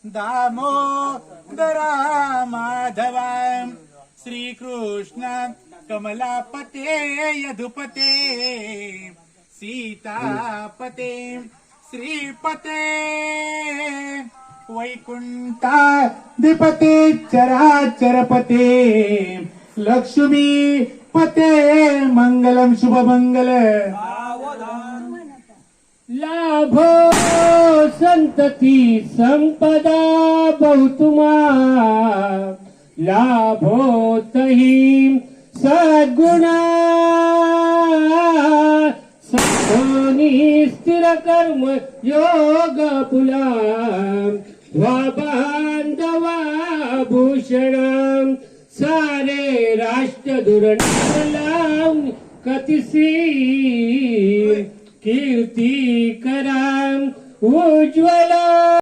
दामोदरा माधवा श्रीकृष्ण कमलापते यदुपते सीतापते श्रीपते वैकुंठाधिपते चराचरपते लक्ष्मी पते मंगलम शुभमंगल लाभो संतती संपदा बहुतुमा लाभो तही सद्गुणा सद्गुणी स्थिर कर्म योग पुला बांधवा भूषण सारे राष्ट्र दुर्णला कतिसी कीर्ती करा उज्ज्वला